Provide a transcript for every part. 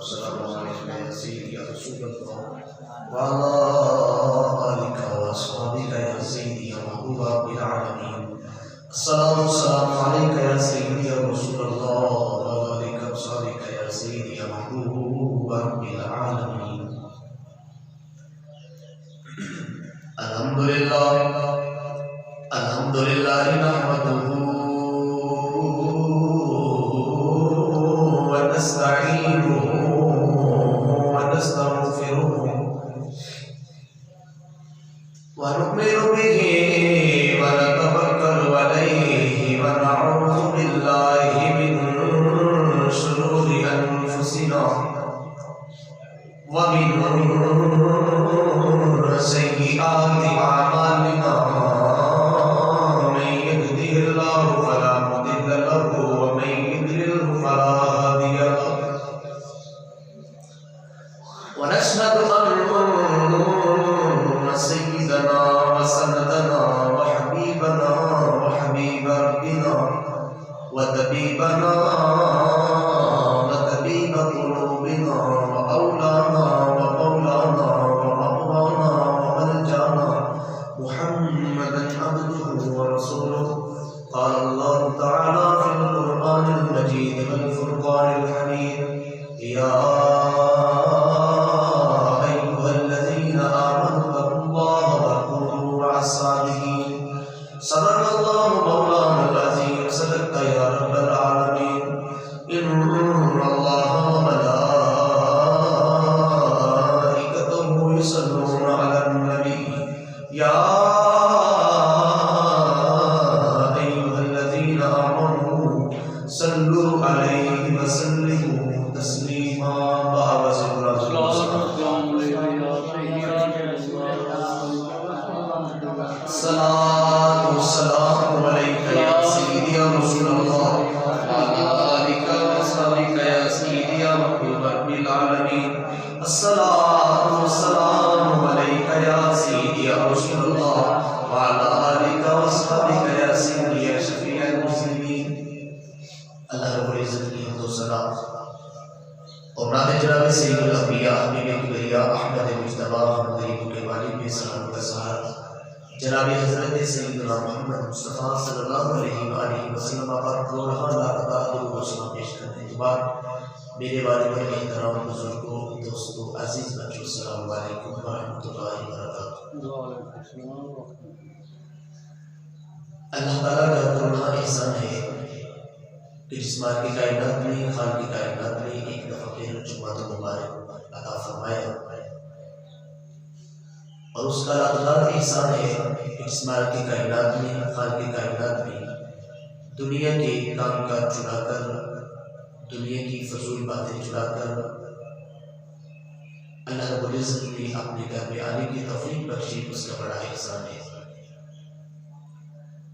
والسلام عليك يا سيدي يا رسول الله وعلى آلك وأصحابك يا سيدي يا محبوب رب العالمين. السلام عليك يا سيدي يا رسول الله وعلى آلك وأصحابك يا سيدي يا محبوب رب العالمين. الحمد لله نحمده ونستعينه ونستغفره ونؤمن به ونتوكل عليه ونعوذ بالله من شرور أنفسنا ومن سيئات أعمالنا. من يهده الله فلا مضل له ومن يضلل فلا هادي له. ونشهد أن سيدنا وسندنا وحبيبنا وحبيب ربنا وطبيبنا وطبيب قلوبنا وأولانا ومولانا وربنا وملجانا محمدا عبده ورسوله. قال الله تعالى في القرآن المجيد والفرقان الحميد: يا أيها الذين آمنوا اتقوا الله وكونوا مع الصادقين. صدق الله مولانا العظيم. صدقت يا رب العالمين. إن الله وملائكته يصلون على النبي يا أيها الذين آمنوا صلوا عليه وسلموا تسليما. الصلاة والسلام عليك يا سيدي يا رسول الله وعلى آلك وأصحابك يا سيدي يا محبوب رب العالمين. الصلاة والسلام عليك يا سيدي يا رسول الله وعلى آلك وأصحابك يا سيدي يا شفيع المسلمين. اللہ رب العزت کی حمد و ثنا اور نعت جناب سید الانبیاء حبیب کبریا احمد مجتبی محمد غریب کے والد میں سلام کا سہار جناب حضرت سیدنا محمد مصطفیٰ صلی اللہ علیہ وآلہ وسلم پر روحان لاقدہ درود و سلام پیش کرنے کے بعد میرے والد کے احترام بزرگوں دوستوں عزیز بچوں السلام علیکم ورحمۃ اللہ وبرکاتہ. اللہ تعالیٰ کا کرنا احسان ہے کہ جس مال کی کائنات میں خان کی کائنات میں ایک دفعہ پھر جمعۃ مبارک عطا فرمایا اور اس کا لادار احسان ہے کہ جس مال کی کائنات میں خان کی کائنات میں دنیا کے کام کاج چھڑا کر دنیا کی فضول باتیں چھڑا کر اللہ رب العزت نے اپنے گھر میں آنے کی توفیق بخشی. اس کا بڑا احسان ہے.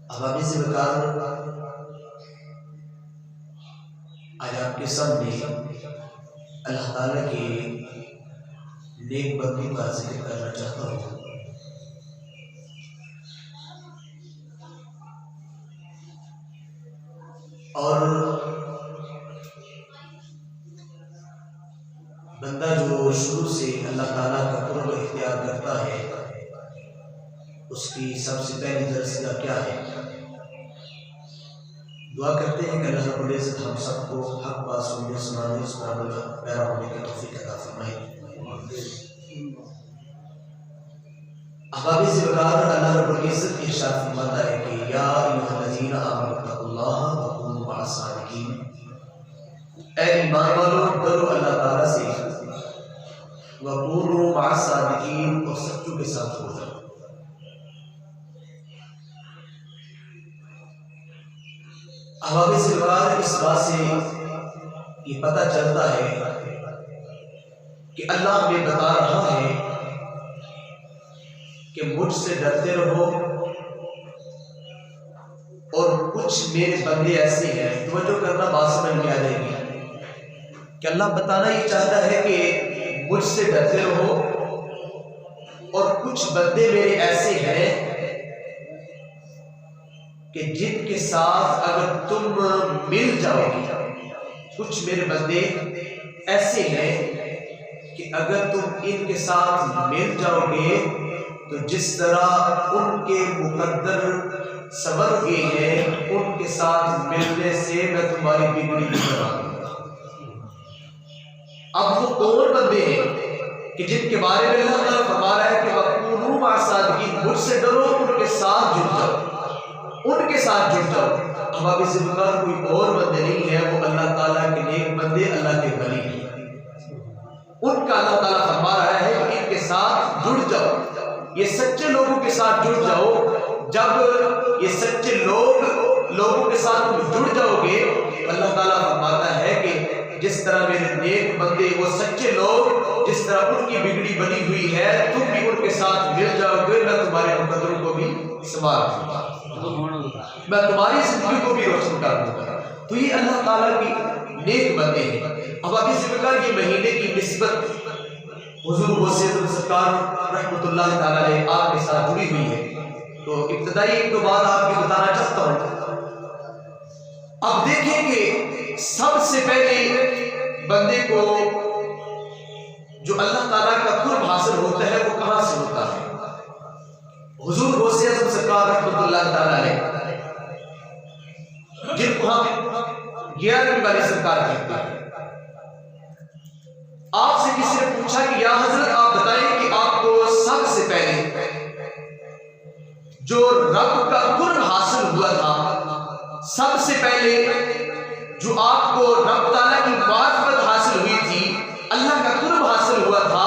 احباب سے بکار آج آپ کے سامنے اللہ تعالیٰ کے نیک بندی کا ذکر کرنا چاہتا ہوں. اور بندہ جو شروع سے اللہ تعالیٰ کا قرب اختیار کرتا ہے اس کی سب سے پہلی درجہ کیا ہے؟ دعا کرتے ہیں کہ اللہ رب العزت ہم سب کو حق بات سننے سنانے اس پر عمل پیرا ہونے کی توفیق عطا فرمائے. احباب سے بکار اللہ رب العزت ارشاد فرماتا ہے کہ یا ایھا الذین آمنوا اتقوا اللہ وکونوا مع الصادقین. اے ایمان والو ڈرو اللہ تعالیٰ سے وکونوا مع الصادقین اور سچوں کے ساتھ ہو جاؤ. احباب سے بکار اس بات سے یہ پتہ چلتا ہے کہ اللہ ہمیں بتا رہا ہے کہ مجھ سے ڈرتے رہو. اور کچھ میرے بندے ایسے ہیں, توجہ کرنا بات سمجھ میں آ جائے گی کہ اللہ بتانا یہ چاہتا ہے کہ مجھ سے ڈرتے رہو. اور کچھ بندے میرے ایسے ہیں کہ جن کے ساتھ اگر تم مل جاؤ گے, کچھ میرے بندے ایسے ہیں کہ اگر تم ان کے ساتھ مل جاؤ گے تو جس طرح ان کے مقدر سنور گئے ہیں ان کے ساتھ ملنے سے میں تمہاری بگڑی بنا دوں گا۔ اب وہ کون بندے ہیں کہ جن کے بارے میں اللہ تعالیٰ فرما رہا ہے کہ وَكُونُوا مَعَ الصَّادِقِينَ، مجھ سے ڈرو، ان کے ساتھ جڑ جاؤ، ان کے ساتھ جڑ جاؤ۔ اب آپ اس مقدار کوئی اور بندے نہیں ہے، وہ اللہ تعالیٰ کے نیک بندے، اللہ کے ولی ہیں، ان کا اللہ تعالیٰ فرما رہا ہے کہ ان کے ساتھ جڑ جاؤ، یہ سچے لوگوں کے ساتھ جڑ جاؤ۔ جب یہ سچے لوگوں کے ساتھ تم جڑ جاؤ گے تو اللہ تعالیٰ فرماتا ہے کہ جس طرح میرے نیک بندے، وہ سچے لوگ، جس طرح ان کی بگڑی بنی ہوئی ہے، تم بھی ان کے ساتھ مل جاؤ گے، میں تمہارے مقدروں کو بھی سنوار دوں گا، میں تمہاری زندگی کو بھی روشن کر دوں گا۔ تو یہ اللہ تعالیٰ کی نیک بندے ہیں۔ اب ابھی ذکر یہ مہینے کی نسبت حضور غوثیت السرکار رحمۃ اللہ تعالیٰ علیہ آپ کے ساتھ جڑی ہوئی ہے، تو ابتدائی ایک دو بات آپ کو بتانا چاہتا ہوں۔ اب دیکھیں کہ سب سے پہلے بندے کو جو اللہ تعالیٰ کا قرب حاصل ہوتا ہے وہ کہاں سے ہوتا ہے؟ حضور غوثیت السرکار رحمۃ اللہ تعالیٰ علیہ، جن کو ہم 11ویں والی سرکار کہتے ہیں، آپ سے کسی نے پوچھا کہ یا حضرت آپ بتائیں کہ آپ کو سب سے پہلے جو رب کا قرب حاصل ہوا تھا، سب سے پہلے جو آپ کو رب تعالیٰ کی معرفت حاصل ہوئی تھی، اللہ کا قرب حاصل ہوا تھا،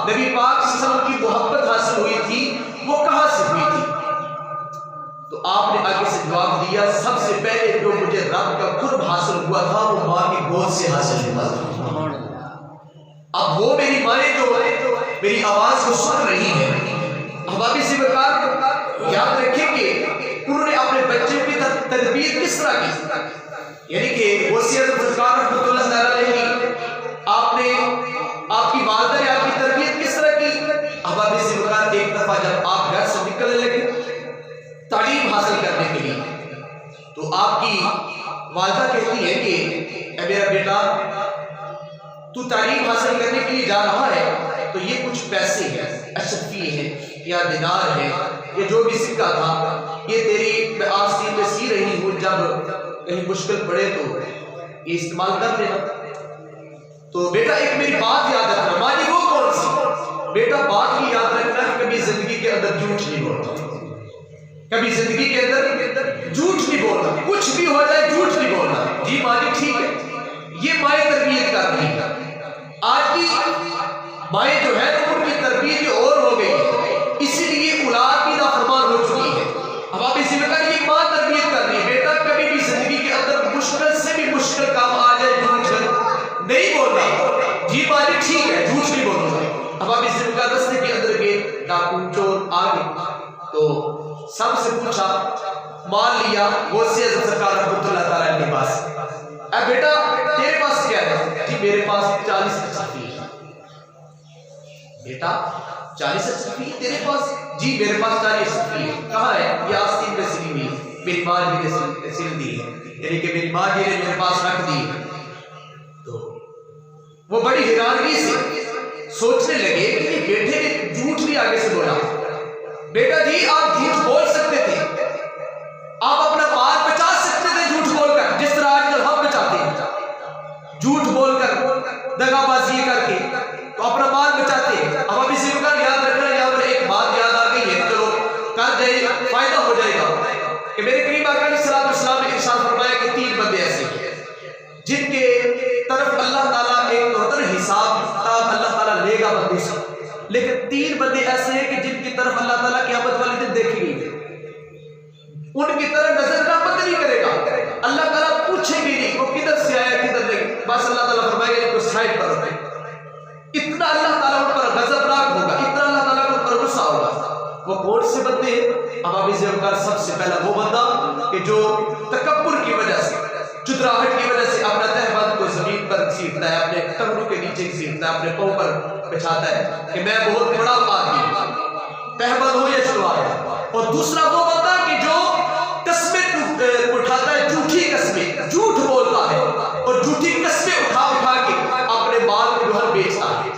نبی پاک صلی اللہ علیہ وسلم کی محبت حاصل ہوئی تھی، وہ کہاں سے ہوئی تھی؟ تو آپ نے آگے سے جواب دیا، سب سے پہلے جو مجھے رب کا قرب حاصل ہوا تھا وہ ماں کی گود سے حاصل ہوا تھا۔ اب وہ میری مائیں جو میری آواز کو سن رہی ہیں، اب آپ اسی وقت یاد رکھیں کہ انہوں نے اپنے بچے کی تربیت کس طرح کی، یعنی کہ غوثیت السرکار رحمۃ اللہ تعالیٰ علیہ آپ نے آپ کی والدہ نے آپ کی تربیت کس طرح کی؟ اب آپ اسی وقت ایک دفعہ جب آپ گھر سے نکلنے لگے تعلیم حاصل کرنے کے لیے، تو آپ کی والدہ کہتی ہے کہ اے میرا بیٹا، تو تعلیم حاصل کرنے کے لیے جا رہا ہے تو یہ کچھ پیسے ہیں، اشرفی ہیں یا دینار ہے یا جو بھی سکہ تھا، یہ تیری میں آستین میں سی رہی ہوں، جب کہیں مشکل پڑے تو یہ استعمال کر لینا۔ تو بیٹا ایک میری بات یاد رکھنا، ماں جی وہ کون سی؟ بیٹا بات کی یاد رکھنا کہ کبھی زندگی کے اندر جھوٹ نہیں بولنا، کبھی زندگی کے اندر جھوٹ نہیں بولنا، کچھ بھی ہو جائے جھوٹ نہیں بولنا۔ جی ماں جی ٹھیک ہے، یہ مائیں تربیت کر رہی ہے۔ آج کی مائیں جو ہے ان کی تربیت اور ہو گئی ہے، اسی لیے اولاد بھی نافرمان ہو چکی ہے۔ اب آپ اسی میں کہا یہ ماں تربیت کر رہی ہے، بیٹا کبھی بھی زندگی کے اندر مشکل سے بھی مشکل کام آ جائے جھوٹ نہیں بولنا۔ جی ماں جی ٹھیک ہے، جھوٹ نہیں بولنا۔ اب آپ اسی میں کہا رستے کے اندر گئے، ڈاکو چور آ گئے تو سب سے پوچھا، مان لیا غوثیت السرکار رحمۃ اللہ تعالیٰ کے پاس، اے بیٹا تیرے پاس کیا ہے؟ جی میرے پاس 40 اشرفی ہے۔ بیٹا 40 اشرفی تیرے پاس؟ جی میرے پاس 40 اشرفی ہے۔ کہاں ہے؟ یہ آستین میں سلی ہوئی ہے، میری ماں جی نے سل دی ہے، یعنی کہ میری ماں جی نے میرے پاس رکھ دی۔ تو وہ بڑی حیرانگی سے سوچنے لگے کہ یہ بیٹے نے جھوٹ بھی آگے سے بولا۔ بیٹا جی آپ جھوٹ بول سکتے تھے، آپ اپنا مال بچا سکتے تھے جھوٹ بول کر، جس طرح آج کل ہم بچاتے ہیں، جھوٹ بول کر دغا بازی کر کے تو اپنا مال بچاتے ہیں۔ اب ابھی اسی وقت یاد رکھنا، یہاں پر ایک بات یاد آ گئی ہے، چلو کر جائے فائدہ ہو جائے گا، کہ میرے قریب آقا علیہ السلام نے ارشاد فرمایا کہ 3 بندے ایسے ہیں جن کے طرف اللہ تعالیٰ ایک حساب کتاب اللہ تعالیٰ لے گا بندے سے، لیکن 3 بندے ایسے ہیں کہ جن کی طرف اللہ تعالیٰ قیامت والے دن دیکھے گی، ان کی طرف نظر رحمت نہیں کرے گا، اللہ تعالیٰ پوچھے بھی نہیں وہ کدھر سے آیا کدھر نہیں، بس اللہ تعالیٰ فرمائے گا ان کو سائڈ پر رکھے۔ اتنا اللہ تعالیٰ ان پر غضبناک ہوگا، اتنا اللہ تعالیٰ ان پر غصہ ہوگا۔ وہ کون سے بندے ہیں؟ اب ابھی سب سے پہلا وہ بندہ کہ جو تکبر کی وجہ سے، چتراہٹ کی وجہ سے اپنا تہبند کو زمین پر گھسیٹتا ہے، اپنے ٹخنوں کے نیچے گھسیٹتا ہے، اپنے پاؤں پر بچھاتا ہے کہ میں بہت بڑا آدمی ہوں، تہبند ہو یا چتراہٹ۔ اور دوسرا وہ بندہ کہ جو قسمیں اٹھاتا ہے، جھوٹی قسمیں، جھوٹ بولتا ہے اور جھوٹی قسمیں اٹھا کے اپنے جو ہے بیچتا ہے،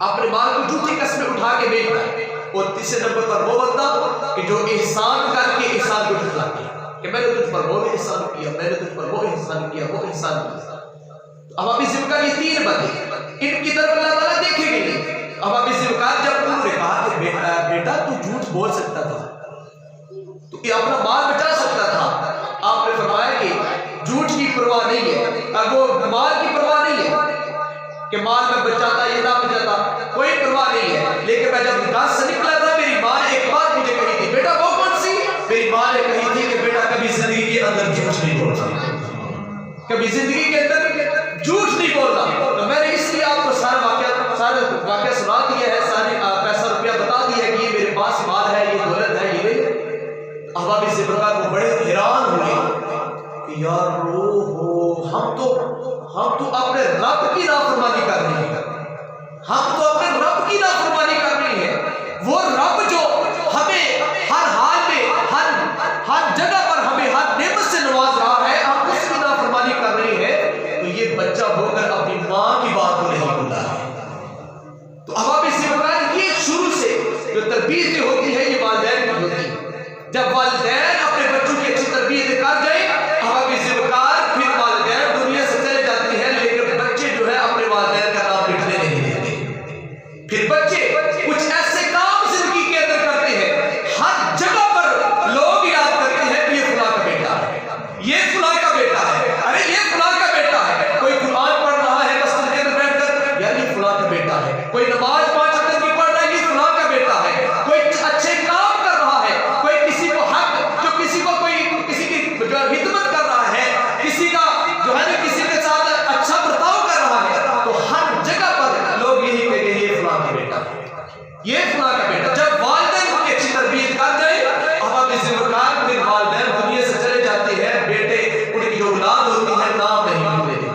اپنے مال کو جھوٹی قسمیں اٹھا کے بیچتا ہے، اور تیسرے نمبر پر وہ بندہ کہ جو احسان کر کے احسان کو جھٹلاتا ہے کہ میں نے تجھ پر وہ احسان کیا، میں نے تجھ پر وہ احسان کیا، وہ احسان کیا۔ اب ابھی ذوالفقار یہ تین بندے، ان کی طرف اللہ تعالیٰ دیکھے گے نہیں۔ اب ابھی ذوالفقار جب انہوں نے کہا کہ بیٹا تو جھوٹ بول سکتا تھا، تو یہ اپنا مال بچا سکتا تھا، آپ نے فرمایا کہ جھوٹ کی پرواہ نہیں ہے، اب وہ مال کی پرواہ نہیں ہے کہ مال میں بچاتا یا نہ بچاتا، کوئی پرواہ نہیں ہے، لیکن میں جب گھر سے نکلا تھا میری ماں نے ایک بات مجھے کہی تھی، بیٹا وہ کون سی؟ میری ماں نے کہی تھی کہ بیٹا کبھی زندگی کے اندر جھوٹ نہیں بولنا، کبھی زندگی کے اندر جھوٹ نہیں بولنا۔ تو میں نے اس لیے آپ کو سارا واقعہ سنا دیا ہے، سارے پیسہ روپیہ بتا دیا ہے کہ یہ میرے پاس مال ہے، یہ دولت ہے، یہ احباب ذوالفقار کو بڑے حیران ہوئے کہ یار ہم تو اپنے رب کی نافرمانی کر رہے ہیں، ہم تو اپنے رب کی نافرمانی کر رہے ہیں، وہ رب جو ہمیں ہر حال میں ہر جگہ پر ہمیں ہر نعمت سے نواز رہا ہے، ہم اس کی نافرمانی کر رہے ہیں، تو یہ بچہ ہو کر اپنی ماں کی بات کو نہیں بولا ہے۔ تو احباب ذوالفقار یہ شروع سے جو تربیت ہوتی ہے یہ والدین کی ہوتی ہے، جب والدین اپنے بچوں کی اچھی تربیت کر جائیں، احباب ذوالفقار پھر والدین دنیا سے چلے جاتے ہیں، لیکن بچے جو ہے اپنے والدین کا نام لکھنے نہیں دیتے، پھر بچے کچھ ایسے کام زندگی کے اندر کرتے ہیں، ہر جگہ پر لوگ یاد کرتے ہیں کہ یہ فلاں کا بیٹا ہے، یہ فلاں کا بیٹا ہے، ارے یہ فلاں کا بیٹا ہے، کوئی قرآن پڑھ رہا ہے مسجد کے اندر بیٹھ کر، یار یہ فلاں کا بیٹا ہے، کوئی نماز 5 وقت کی پڑھ رہا ہے، یہ فلاں کا بیٹا ہے، کوئی اچھے کام کر رہا ہے، کوئی کسی کو حق جو کسی کو کوئی کسی کی جو خدمت کر رہا ہے، کسی کا جو ہے کسی کے ساتھ اچھا برتاؤ کر رہا ہے، تو ہر جگہ پر لوگ یہی کہیں گے یہ فلاں کا بیٹا ہے، یہ فلاں کا بیٹا۔ جب والدین ان کی اچھی تربیت کر جائے، احباب ذوالفقار پھر والدین دنیا سے چلے جاتے ہیں، بیٹے ان کی جو اولاد ہوتی ہے نام نہیں لیتے۔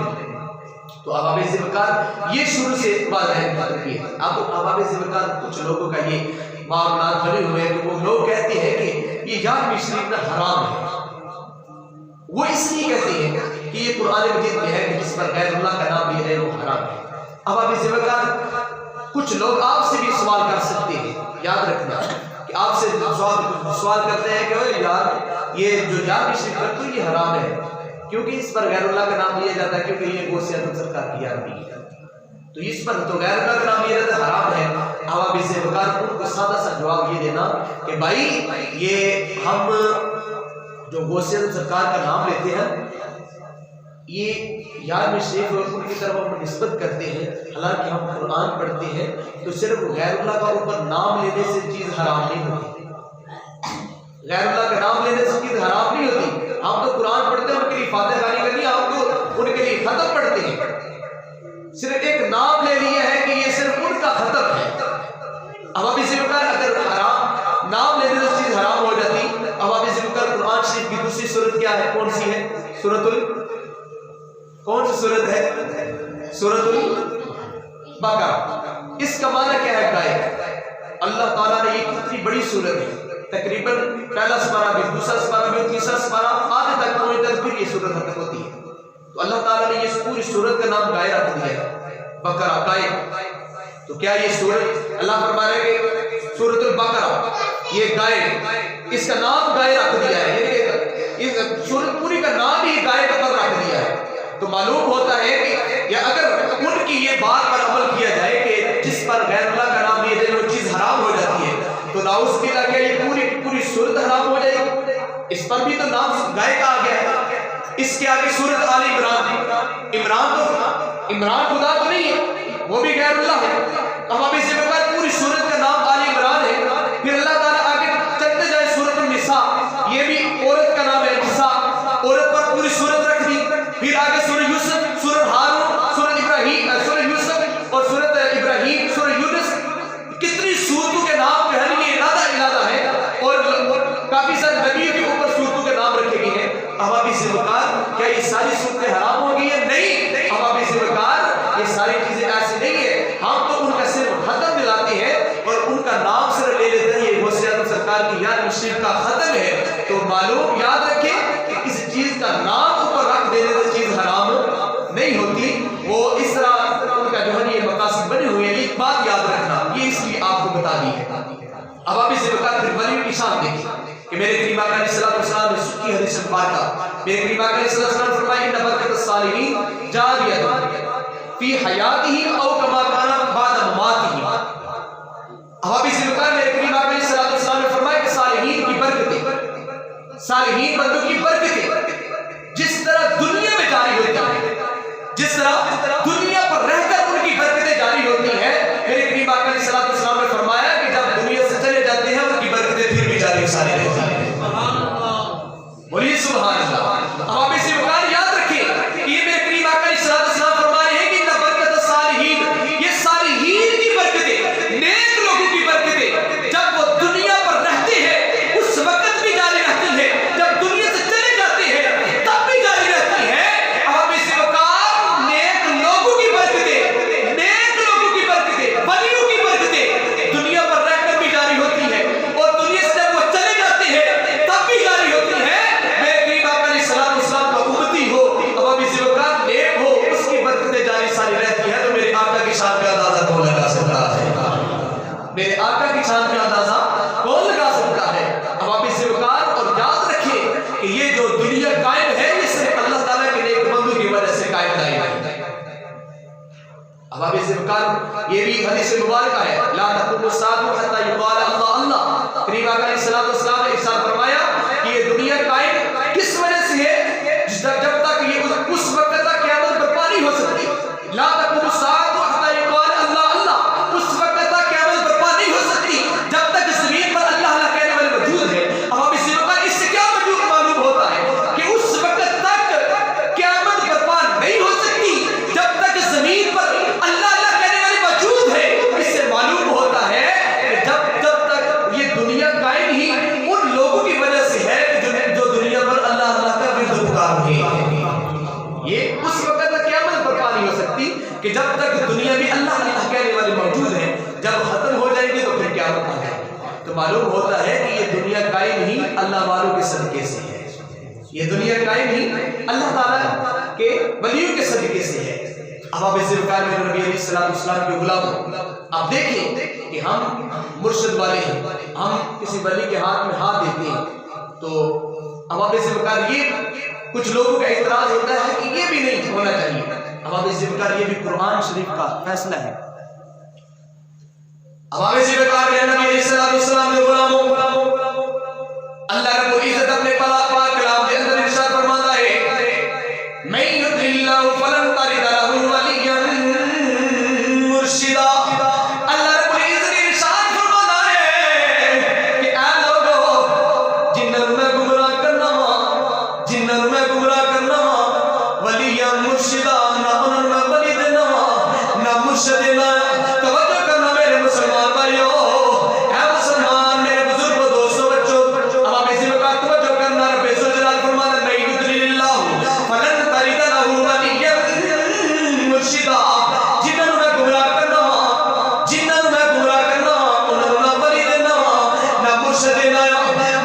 تو احباب ذوالفقار یہ شروع سے والدین کی تربیت۔ اب احباب ذوالفقار کچھ لوگوں کا یہ معاملات بنے ہوئے ہیں کہ وہ لوگ کہتے ہیں کہ یہ یار شریف میں حرام ہے، وہ اس لیے کہتے ہیں کہ یہ قرآن مجید میں ہے کہ جس پر غیر اللہ کا نام لیا جائے وہ حرام ہے۔ احباب ذوالفقار کچھ لوگ آپ سے بھی سوال کر سکتے ہیں، یاد رکھنا کہ آپ سے سوال کرتے ہیں کہ یار یہ جو یار شریف کرتے ہیں یہ حرام ہے، کیونکہ اس پر غیر اللہ کا نام لیا جاتا ہے، کیونکہ یہ غوث اعظم سرکار کی یاد بھی ہے، تو اس پر تو غیر اللہ کا نام لیا جاتا ہے، حرام ہے۔ احباب ذوالفقار ان کو سادہ سا جواب یہ دینا کہ بھائی یہ ہم جو غوث اعظم سرکار کا نام لیتے ہیں یہ یار شریف ان کی طرف ہم نسبت کرتے ہیں، حالانکہ ہم قرآن پڑھتے ہیں تو صرف غیر اللہ کا اوپر نام لینے سے چیز حرام نہیں ہوتی، غیر اللہ کا نام لینے سے چیز حرام نہیں ہوتی۔ ہم تو قرآن پڑھتے ہیں، ان کے لیے فاتحہ خانی کرنی، ہم تو ان کے لیے ختم پڑھتے ہیں، صرف ایک نام لے لیا ہے کہ یہ صرف ان کا ختم ہے۔ احباب ذوالفقار اگر حرام نام لینے سے چیز حرام ہو جاتی، احباب ذوالفقار قرآن شریف کی دوسری سورت کیا ہے؟ کون سی ہے؟ کون سی سورت ہے؟ سورۃ البقرہ۔ اس کا معنی کیا ہے؟ گائے۔ اللہ تعالیٰ نے یہ کتنی بڑی سورت ہے، تقریباً پہلا سپارہ بھی، دوسرا سپارہ بھی، تیسرا سپارہ آدھے تک پہنچ تک پھر یہ سورت ختم ہوتی ہے، تو اللہ تعالیٰ نے یہ پوری سورت کا نام گائے رکھ دیا ہے، بقرہ، گائے۔ تو کیا یہ سورت اللہ فرما رہے ہیں کہ سورۃ البقرہ یہ گائے، اس کا نام گائے رکھ دیا ہے، اس سورت پوری کا نام ہی گائے کا رکھ دیا ہے، تو معلوم ہوتا ہے کہ یا اگر ان کی یہ بات پر عمل کیا جائے کہ جس پر غیر اللہ کا نام لیا جائے وہ چیز حرام ہو جاتی ہے، تو نعوذ باللہ کہ یہ پوری سورت حرام ہو جائے گی۔ اس پر بھی تو نام گائے کا آ گیا ہے۔ اس کے آگے سورت آل عمران خدا تو نہیں ہے، وہ بھی غیر اللہ ہے۔ احباب ذوالفقار پوری سورت کا نام آل عمران ہے، پھر اللہ تعالیٰ آگے چلتے جائے سورت النساء، یہ بھی عورت کا نام ہے نساء، عورت پر پوری سورت رکھ دی، پھر آگے سورہ یوسف، سورہ ہارون، سورہ ابراہیم، سورہ یوسف اور سورہ ابراہیم، سورہ یونس، کتنی سورتوں کے نام جو ہے یہ علادہ ہے، اور کافی سارے نبیوں کے اوپر سورتوں کے نام رکھے گئے ہیں۔ احباب ذوالفقار کیا یہ ساری صورتیں حرام ہو گئی ہیں؟ نہیں، احباب ذوالفقار یہ ساری چیزیں ایسی نہیں ہیں، ہم تو ان کا صرف ختم دلاتے ہیں اور ان کا نام صرف لے لیتے ہیں، یہ غوث اعظم سرکار کی یاد شریف کا ختم ہے۔ تو معلوم یاد رکھیں کہ کسی چیز کا نام اوپر رکھ دینے سے چیز حرام نہیں ہوتی، وہ اس طرح مبارکہ میرے کریم آقا علیہ السلام نے فرمایا کہ برکت الصالحین جاریہ فی حیاتہ او کما کان بعد مماتہ. حوابی سے بکار میرے کریم آقا علیہ السلام نے فرمایا کہ صالحین کی برکتیں، صالحین بندوں کی برکتیں جس طرح دنیا میں جاری ہوتی ہیں، جس طرح دنیا پر رہ کر ان کی برکتیں جاری ہوتی ہیں، میرے کریم آقا علیہ السلام نے فرمایا کہ جب دنیا سے چلے جاتے ہیں ان کی برکتیں پھر بھی جاری ساری رہتی ہیں. بولیے سبحان اللہ. اب آپ اسی مقام یاد رکھیں کہ یہ میرے کریم آقا علیہ السلام فرما رہے ہیں کہ نہ برکت صالحین، یہ صالحین کی برکتیں، نیک لوگوں کی برکتیں جب وہ دنیا پر رہتے ہیں اس وقت بھی جاری رہتی ہے، جب دنیا سے چلے جاتے ہیں تب بھی جاری رہتی ہے. اب آپ اسی مقام نیک لوگوں کی برکتیں، نیک لوگوں کی برکتیں، ولیوں کی برکتیں دنیا پر رہ کر بھی جاری ہوتی ہے اور دنیا سے جب وہ چلے جاتے ہیں تب بھی جاری ہوتی ہے. میرے کریم آقا علیہ السلام کا امتی ہو، اب آپ اسی وقت نیک ہو، اس کی برکتیں جاری ساری رہتی ہے. تو میرے آقا کی شان کا اندازہ کون لگا سکتا ہے؟ میرے آقا کی شان کا اندازہ کون لگا سکتا ہے؟ اب آپ اسی وقت اور یاد رکھیں کہ یہ جو دنیا قائم ہے یہ صرف اللہ تعالیٰ کے نیک بندوں کی وجہ سے قائم نہیں ہے. اب آپ اسی وقت یہ بھی حدیث مبارکہ ہے لا تقوم الساعة حتى يقال اللہ اللہ. کریم آقا علیہ السلام نے ارشاد فرمایا کہ یہ دنیا قائم کس وجہ سے ہے؟ جب تک یہ اس وقت تک قیامت برپا نہیں ہو سکتی. لا تقوم الساعة حتى يقال اللہ اللہ، اس وقت تک قیامت برپا نہیں ہو سکتی جب تک زمین پر اللہ اللہ کہنے والے موجود ہیں. اب آپ اسی وقت اس سے کیا معلوم ہوتا ہے کہ اس وقت تک قیامت برپا نہیں ہو سکتی جب تک زمین پر اللہ اللہ کہنے والے موجود ہیں. اس سے معلوم ہوتا ہے کہ جب تک یہ دنیا قائم ہی ان لوگوں کی وجہ سے ہے کہ جو دنیا پر اللہ اللہ کا ورد پکار رہے ہیں. یہ اس وقت تک قیامت برپا نہیں ہو سکتی کہ جب تک دنیا میں اللہ اللہ کہنے والے موجود ہیں. جب ختم ہو جائیں گے تو پھر قیامت آ جائے گی. تو معلوم ہوتا ہے کہ یہ دنیا قائم ہی اللہ والوں کے صدقے سے ہے. یہ دنیا قائم ہی اللہ تعالیٰ کے ولیوں کے صدقے سے ہے. اب آپ اس وقت میں نبی علیہ السلام کے غلام آپ دیکھیں کہ ہم مرشد والے ہیں، ہم کسی ولی کے ہاتھ میں ہاتھ دیتے ہیں تو اب آپ اس وقت یہ کچھ لوگوں کا اعتراض ہوتا ہے کہ یہ بھی نہیں ہونا چاہیے. اب آپ اس وقت یہ بھی قرآن شریف کا فیصلہ ہے. اب آپ اس وقت میں نبی علیہ السلام کے غلاموں اللہ رب العزت اپنے پاک کلام کے اندر ارشاد فرماتا ہے من یضلل اللہ فلن تجد له ولیا مرشدا. اللہ رب العزت نے ارشاد فرماتا ہے کہ اے لوگو جنہاں میں گمراہ کرنا وا، جنہاں میں گمراہ کرنا وا ولیا مرشدا، نہ انہاں میں ولی دینا وا نہ مرشد دینا. توجہ کرنا میرے مسلمان بھائیو، اے مسلمان میرے بزرگوں دوستوں بچوں، اب آپ اسی وقت توجہ کرنا. رب ذوالجلال فرماتا ہے من یضلل اللہ فلن تجد له ولیا مرشدا. جنہاں میں گمراہ کرنا وا، جنہاں میں گمراہ کرنا وا انہاں نہ ولی دینا وا نہ مرشد دینا.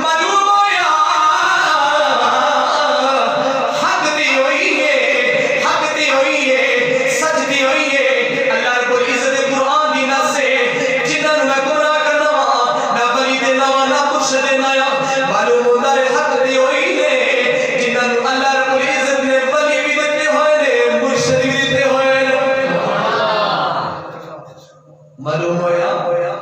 معلوم ہویا حق دی ہوئی ہے، حق دی ہوئی ہے، سچ دی ہوئی ہے. اللہ رب العزت قرآن دی نص سے جنہاں میں گمراہ کرنا وا نہ ولی دینا وا نہ مرشد دینا. معلوم ہوتا ہے حق دی ہوئی ہے جنہاں اللہ رب العزت نے ولی بھی دیتے ہوئے نے، مرشد بھی دیتے ہوئے نے. معلوم ہوا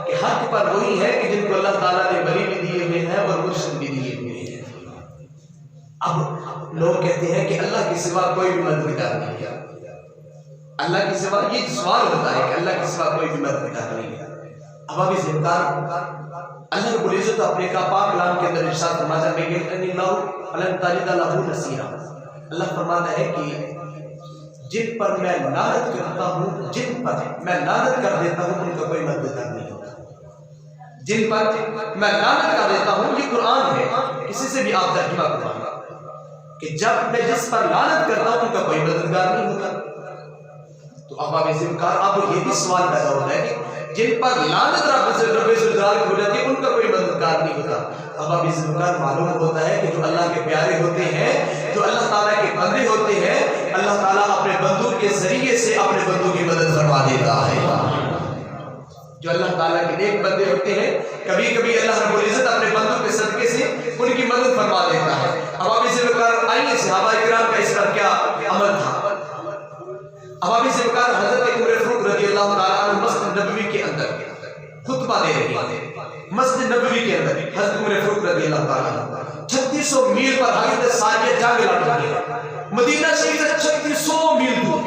کہ حق پر وہی ہے کہ جن کو اللہ تعالیٰ نے ولی بھی دیے ہوئے ہیں اور مرشد بھی دیے ہوئے ہیں. اب لوگ کہتے ہیں کہ اللہ کے سوا کوئی بھی مددگار نہیں ہے. اللہ کے سوا یہ سوال ہوتا ہے کہ اللہ کے سوا کوئی بھی مددگار نہیں ہے. اب ابھی ذمہ اللہ رب العزت اپنے پاک کلام کے اندر ارشاد فرماتا ہے کہ اللہ فلن تجد له نصیرا. اللہ فرماتا ہے کہ جن پر میں لعنت کرتا ہوں، جن پر میں لعنت کر دیتا ہوں ان کا کوئی مددگار نہیں ہوتا. جن پر میں لعنت کر دیتا ہوں، یہ قرآن ہے، کسی سے بھی آپ ترجمہ کریں کہ جب میں جس پر لعنت کرتا ہوں ان کا کوئی مددگار نہیں ہوتا. تو اب آپ یہ بھی سوال پیدا ہوتا ہے کہ جن پر لعنت رب ذوالجلال کی ہو جاتی ہے ان کا کوئی مددگار نہیں ہوتا. اب اب اس وقت معلوم ہوتا ہے کہ جو اللہ کے پیارے ہوتے ہیں، جو اللہ تعالیٰ کے بندے ہوتے ہیں، اللہ تعالیٰ اپنے بندوں کے ذریعے سے اپنے بندوں کی مدد فرما دیتا ہے. جو اللہ تعالیٰ کے نیک بندے ہوتے ہیں، کبھی کبھی اللہ رب العزت اپنے بندوں کے صدقے سے ان کی مدد فرما دیتا ہے۔ اب آپ اسے بکار آئیے صحابہ کرام کا اس کا کیا عمل تھا۔ اب آپ اسے بکار حضرت عمر فاروق رضی اللہ تعالیٰ عنہ مسجد نبوی کے اندر خطبہ دے رہی ہے، مسجد نبوی کے اندر حضرت عمر فاروق رضی اللہ تعالیٰ عنہ 3600 میل پر حضرت ساریہ جنگ لڑ رہی ہے، مدینہ شریف سے 3600 میل دور۔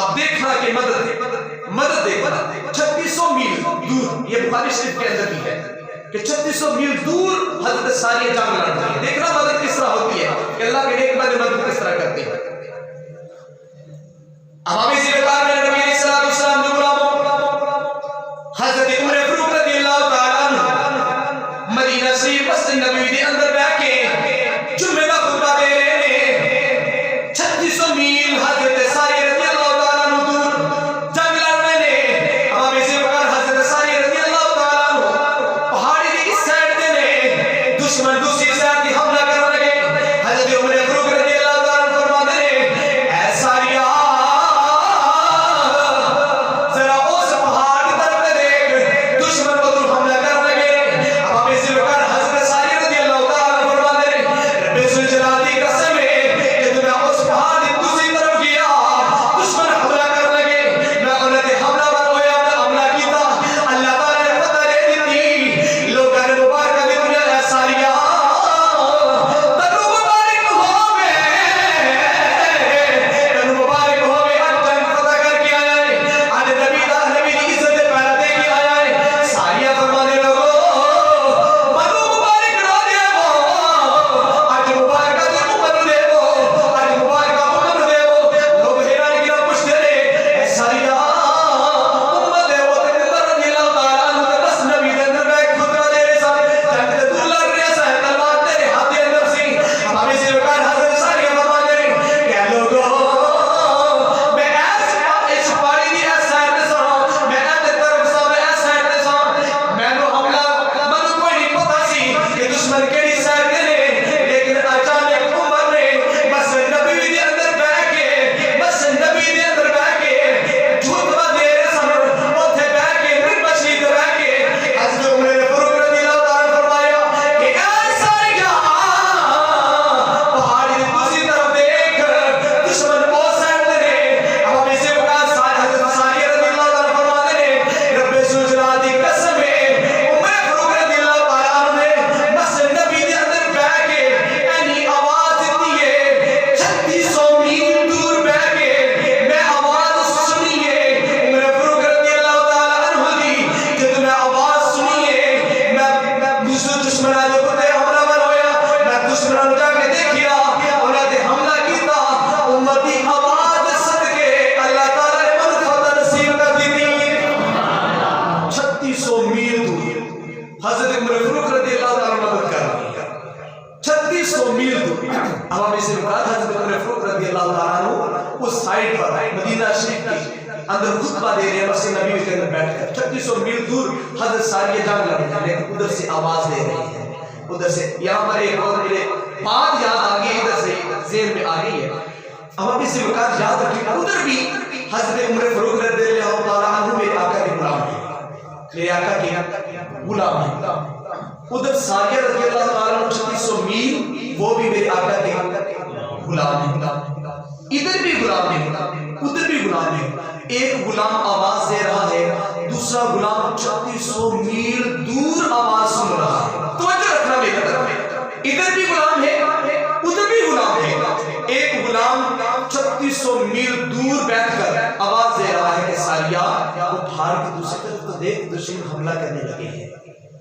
اب دیکھنا کہ مدد دیکھنا 3600 میل دور، یہ بخاری شریف کے اندر بھی ہے کہ 3600 میل دور حضرت ساریہ جنگ لڑ رہی ہے۔ دیکھنا مدد کس طرح ہوتی ہے کہ اللہ کے نیک بندے مدد کس طرح کرتے ہیں۔ اب ہم اسی بکار میں نبی علیہ السلام جو غلاموں حضرت عمر فاروق رضی اللہ تعالیٰ عنہ مدینہ شریف مسجد نبوی کے اندر بیٹھ کے جمعہ کا خطبہ دے رہے ہیں۔ 3600 میل حضرت ساریہ رضی اللہ تعالیٰ عنہ دور جنگ لڑ رہے ہیں۔ اب ہم اسی بکار حضرت ساریہ رضی اللہ تعالیٰ عنہ پہاڑی کی اس سائڈ دے نے دشمن دوسری سائڈ کی حملہ کرنے لگے۔ حضرت عمر فاروق رضی اللہ تعالیٰ عنہ فرماتے ہیں اے ساریہ اندر خطبہ دے رہے ہیں مسجد نبی کے اندر بیٹھ کر 3600 میل دور حضرت ساریہ جنگ لڑ رہی ہے، لیکن ادھر سے آواز دے رہی ہے، ادھر سے یہاں پر ایک اور میرے بات یاد آ گئی، ادھر سے ذہن میں آ گئی ہے۔ اب ہم اسی وقت یاد رکھیں ادھر بھی حضرت عمر فاروق رضی اللہ تعالیٰ عنہ میرے آقا کے غلام ہیں، میرے آقا کے غلام ہیں۔ ادھر ساریہ رضی اللہ تعالیٰ عنہ 3600 میل وہ بھی میرے آقا کے غلام ہیں، ادھر بھی غلام ہیں، ادھر بھی غلام ہیں۔ ایک غلام آواز دے رہا ہے، دوسرا غلام 3600 میل دور آواز سن رہا ہے۔ توجہ رکھنا میری طرف، ادھر بھی غلام ہے ادھر بھی غلام ہے۔ ایک غلام 3600 میل دور بیٹھ کر آواز دے رہا ہے کہ ساریہ وہ پہاڑ کی دوسری طرف تو دیکھ دشمن حملہ کرنے لگے ہیں،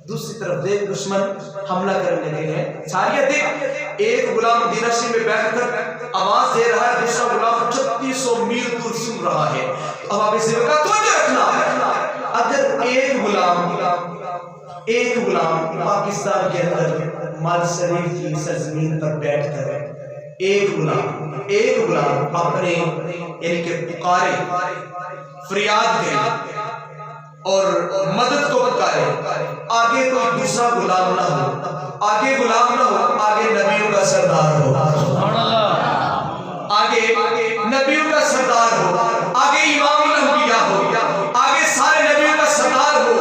دوسری طرف دیکھ دشمن حملہ کرنے لگے ہیں، ساریہ دیکھ۔ ایک غلام مدینہ شریف میں بیٹھ کر آواز دے رہا ہے، دوسرا غلام 3600 میل دور سن رہا ہے۔ اب آپ اسے وقت توجہ رکھنا، اگر ایک غلام پاکستان کے اندر مال شریف کی سرزمین پر بیٹھ کر ایک غلام اپنے یعنی کہ پکارے، فریاد کرے اور مدد کو پکارے، آگے کوئی دوسرا غلام نہ ہو، آگے غلام نہ ہو، آگے نبیوں کا سردار ہو، آگے نبیوں کا سردار ہو، آگے امام الانبیاء ہو، آگے سارے نبیوں کا سردار ہو،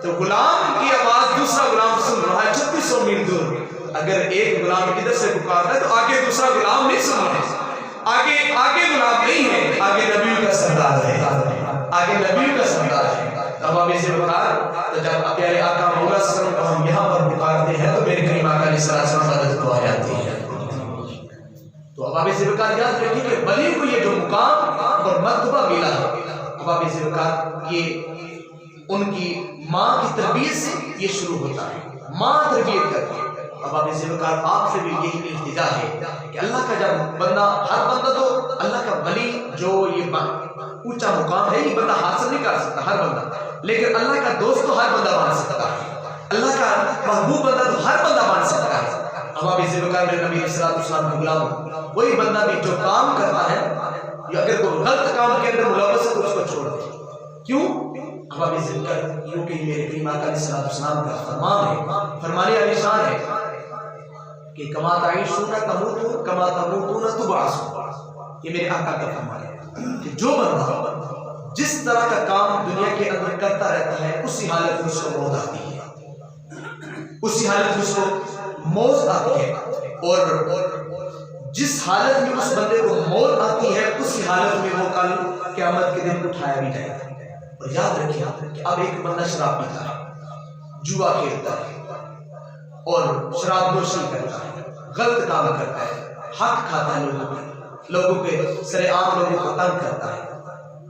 تو غلام کی آواز دوسرا غلام سن رہا ہے 3600 میل دور. اگر ایک غلام ادھر سے پکار رہا ہے تو آگے دوسرا غلام نہیں سن رہا ہے. آگے غلام نہیں ہے, آگے نبیوں کا سردار ہے, آگے نبیوں کا سردار ہے. تمام سے پکار تو جب پیارے آقا مولا صلی اللہ علیہ وسلم کو ہم یہاں پر پکارتے ہیں تو میرے کریم آقا علیہ السلام مدد کو آ جاتی ہے. تو اباب ذوالفقار یاد رکھیے کہ ولی کو یہ جو مقام اور مرتبہ ملا ہے, اباب ذوالفقار یہ ان کی ماں کی تربیت سے یہ شروع ہوتا ہے. ماں تربیت کرتی ہے. اباب ذوالفقار آپ سے بھی یہی التجا ہے کہ اللہ کا جب بندہ, ہر بندہ تو اللہ کا ولی جو یہ اونچا مقام ہے یہ بندہ حاصل نہیں کر سکتا ہر بندہ, لیکن اللہ کا دوست تو ہر بندہ بن سکتا ہے. اللہ کا محبوب بندہ تو ہر بندہ بن سکتا ہے. اباب ذوالفقار میں نبی صلی اللہ علیہ وسلم کا غلام, وہی بندہ بھی جو کام کرتا ہے یا اگر کوئی غلط کام کے اندر ملوث ہے تو اس کو چھوڑ دے. کیوں؟ اباب ذوالفقار کیونکہ میرے کریم آقا علیہ السلام کا فرمان ہے, فرمانے علی شان ہے کہ کما تعیشون تموتون کما تموتون تبعثون. یہ میرے آقا کا فرمان ہے کہ جو بندہ جس طرح کا کام دنیا کے اندر کرتا رہتا ہے اسی حالت میں اس کو موت آتی ہے, اسی حالت میں اس کو موت آتی ہے. اور جس حالت میں اس بندے کو موت آتی ہے اسی حالت میں وہ کل قیامت کے دن اٹھایا بھی جائے گا. اور یاد رکھیے کہ اب ایک بندہ شراب پیتا ہے, جوا کھیلتا ہے اور شراب نوشی کرتا ہے, غلط کام کرتا ہے, حق کھاتا ہے, لوگوں کے سر عام لوگوں کو تنگ کرتا ہے,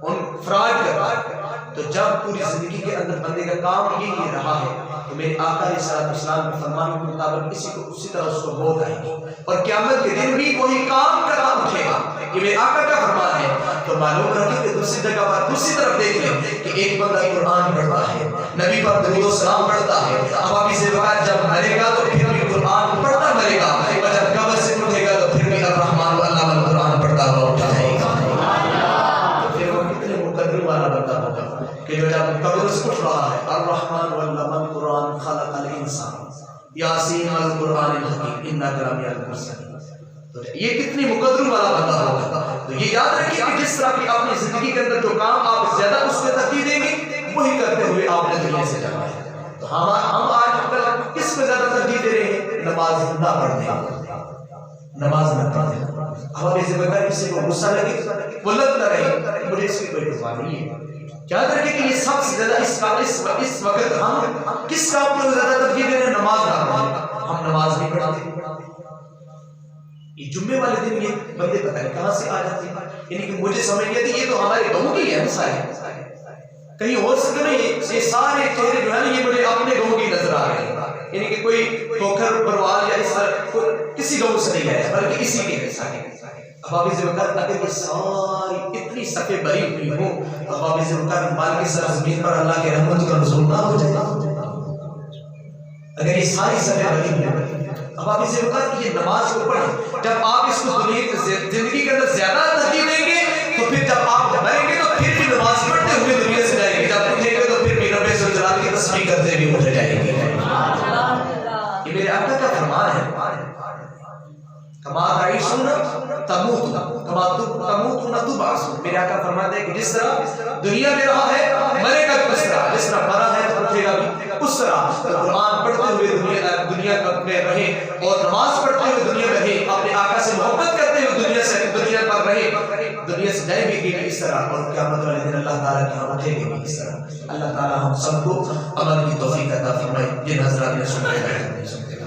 ان فراڈ کرتا ہے. تو جب پوری زندگی کے اندر بندے کا کام یہی رہا ہے تو میرے آقا علیہ السلام کے فرمان کے مطابق اسی طرح اس کو موت آئے گی اور قیامت کے دن بھی وہی کام کرتا اٹھے گا. یہ میرے آقا کا فرمان ہے. تو معلوم رکھیں کہ دوسری جگہ پر دوسری طرف دیکھ لیں کہ ایک بندہ قرآن پڑھتا ہے, نبی پر درود و سلام پڑھتا ہے, اباب ذوالفقار جب مرے گا تو پھر بھی قرآن پڑھتا مرے گا, اور جب قبر سے اٹھے گا تو پھر بھی الرحمن واللہ القرآن پڑھتا ہوا اٹھا جائے گا. پھر وہ کتنے مقدر والا بندہ ہوگا کہ جو جب قبر سے اٹھ رہا ہے الرحمن واللہ القرآن خلق الانسان یاسین والقرآن الحکیم انک لمن المرسلین. تو یہ کتنی مقدر والا بندہ ہوگا. تو یہ یاد رکھیے کہ جس طرح کی اپنی زندگی کے اندر جو کام آپ زیادہ اس میں ترجیح دیں گے وہی کرتے ہوئے آپ نے دنیا سے جانا ہے. تو ہم آج کل کس کو زیادہ ترجیح دے رہے ہیں؟ نماز نہ پڑھنے, نماز نہ پڑھنے. اباب ذوالفقار کسی کو غصہ لگے وہ لگتا رہے مجھے اس کی کوئی پرواہ نہیں ہے. یاد رکھیں کہ یہ سب سے زیادہ اس وقت ہم کس کام کو زیادہ ترجیح دے رہے ہیں؟ نماز نہ پڑھنے. ہم نماز نہیں پڑھتے. یہ جمعے والے دن یہ بندے پتہ نہیں کہاں سے آ جاتے ہیں, یعنی کہ مجھے سمجھ نہیں آتی یہ تو ہمارے گاؤں کی ہے مسائل, کہیں اور سے نہیں. یہ سارے چہرے جو ہے نا یہ مجھے اپنے گاؤں کی نظر آ رہے ہیں, یعنی کہ کوئی ٹھوکر بروال یا اس طرح کسی گاؤں سے نہیں آیا بلکہ اسی کے ہیں سارے. اباب ذوالفقار اگر یہ ساری اتنی صفیں بری ہوئی ہوں اباب ذوالفقار مال کی سرزمین پر اللہ کے رحمت کا نزول نہ ہو جائے. اگر یہ ساری صفیں بری ہوئی اباب ذوالفقار کی یہ نماز کو پڑھیں. جب آپ اس کو زندگی کے اندر زیادہ ترجیح دیں گے تو پھر جب آپ مریں گے تو پھر بھی نماز پڑھتے ہوئے دنیا سے جائیں گے. جب اٹھیں گے تو پھر بھی رب ذوالجلال کی تسبیح کرتے ہوئے اٹھ جائیں گے. یہ میرے آقا کا فرمان ہے کما تعیشون تموتون کما تموتون تبعثون. میرے آقا فرماتے ہیں کہ جس طرح دنیا میں رہا ہے مرے گا اس طرح, جس طرح مرا ہے تو اٹھے گا بھی اس طرح. قرآن پڑھتے ہوئے دنیا میں رہے اور نماز پڑھتے ہوئے دنیا میں رہے, اپنے آقا سے محبت کرتے ہوئے دنیا پر رہے, دنیا سے جائیں گے بھی اس طرح اور قیامت والے دن اللہ تعالیٰ کے ہاں اٹھیں گے بھی اس طرح. اللہ تعالیٰ ہم سب کو عمل کی توفیق عطا فرمائے. یہ حضرات نے سنتے ہیں.